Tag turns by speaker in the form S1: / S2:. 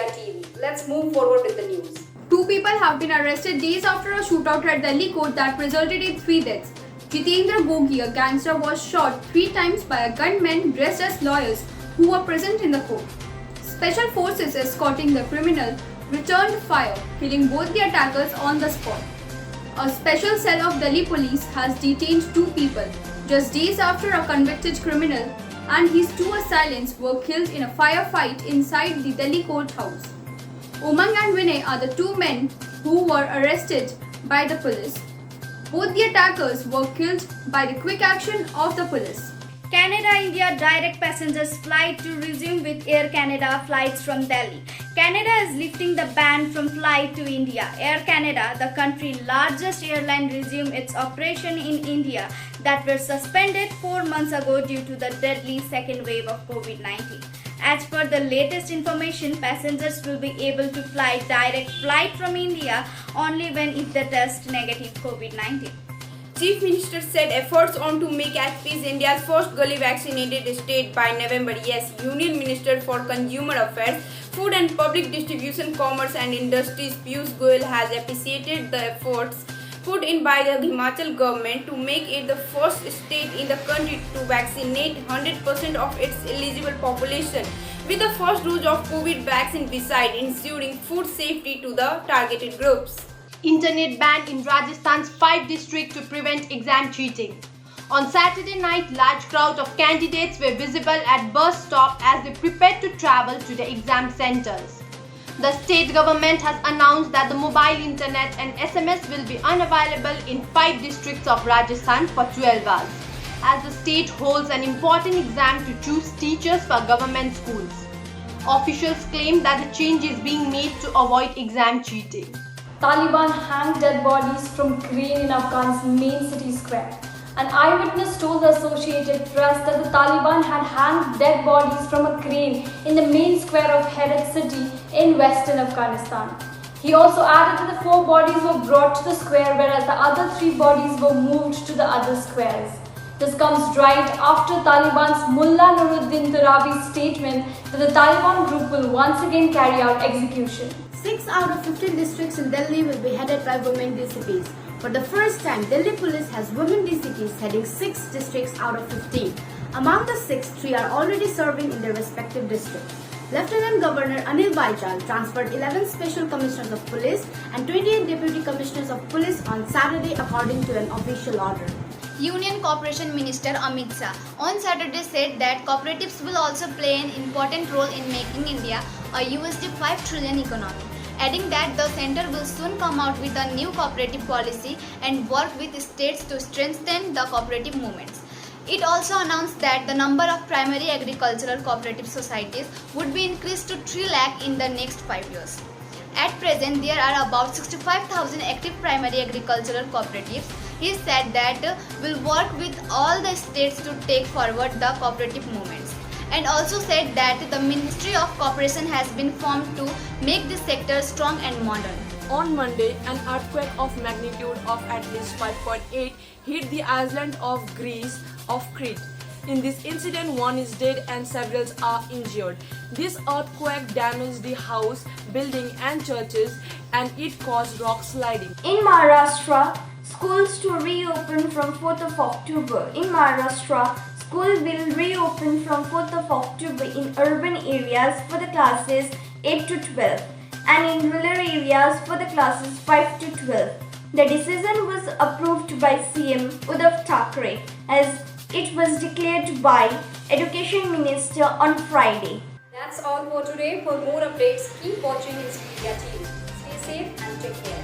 S1: Media TV. Let's move forward with the news.
S2: Two people have been arrested days after a shootout at Delhi court that resulted in 3 deaths. Jitendra Gogi, a gangster, was shot 3 times by a gunman dressed as lawyers who were present in the court. Special forces escorting the criminal returned fire, killing both the attackers on the spot. A special cell of Delhi police has detained 2 people just days after a convicted criminal and his 2 assailants were killed in a firefight inside the Delhi courthouse. Umang and Vinay are the 2 men who were arrested by the police. Both the attackers were killed by the quick action of the police.
S3: Canada-India direct passengers flight to resume with Air Canada flights from Delhi. Canada is lifting the ban from flight to India. Air Canada, the country's largest airline, resumed its operation in India that were suspended 4 months ago due to the deadly second wave of COVID-19. As per the latest information, passengers will be able to fly direct flight from India only when if they test negative COVID-19.
S1: Chief Minister said efforts on to make HP India's first gully vaccinated state by November. Yes, Union Minister for Consumer Affairs, Food and Public Distribution, Commerce and Industries Piyush Goyal has appreciated the efforts put in by the Himachal government to make it the first state in the country to vaccinate 100% of its eligible population with the first dose of COVID vaccine, besides ensuring food safety to the targeted groups.
S4: Internet ban in Rajasthan's 5 districts to prevent exam cheating. On Saturday night, large crowds of candidates were visible at bus stops as they prepared to travel to the exam centers. The state government has announced that the mobile internet and SMS will be unavailable in 5 districts of Rajasthan for 12 hours, as the state holds an important exam to choose teachers for government schools. Officials claim that the change is being made to avoid exam cheating.
S5: Taliban hanged dead bodies from crane in Afghan's main city square. An eyewitness told the Associated Press that the Taliban had hanged dead bodies from a crane in the main square of Herat city in western Afghanistan. He also added that the 4 bodies were brought to the square, whereas the other 3 bodies were moved to the other squares. This comes right after Taliban's Mullah Nuruddin Tarabi's statement that the Taliban group will once again carry out execution.
S6: 6 out of 15 districts in Delhi will be headed by women DCPs. For the first time, Delhi police has women DCPs heading 6 districts out of 15. Among the 6, 3 are already serving in their respective districts. Lieutenant Governor Anil Baijal transferred 11 special commissioners of police and 28 deputy commissioners of police on Saturday according to an official order.
S3: Union Corporation Minister Amit Shah on Saturday said that cooperatives will also play an important role in making India a USD 5 trillion economy, adding that the centre will soon come out with a new cooperative policy and work with states to strengthen the cooperative movements. It also announced that the number of primary agricultural cooperative societies would be increased to 3 lakh in the next 5 years. At present, there are about 65,000 active primary agricultural cooperatives. He said that will work with all the states to take forward the cooperative movements, and also said that the Ministry of Cooperation has been formed to make this sector strong and modern.
S7: On Monday, an earthquake of magnitude of at least 5.8 hit the island of Greece of Crete. In this incident, 1 is dead and several are injured. This earthquake damaged the house, building and churches, and it caused rock sliding.
S8: In Maharashtra, schools to reopen from 4th of October. In Maharashtra, school will reopen from 4th of October in urban areas for the classes 8 to 12 and in rural areas for the classes 5 to 12. The decision was approved by CM Uddhav Thackeray as it was declared by Education Minister on Friday.
S1: That's all for today. For more updates, keep watching Media TV. Stay safe and take care.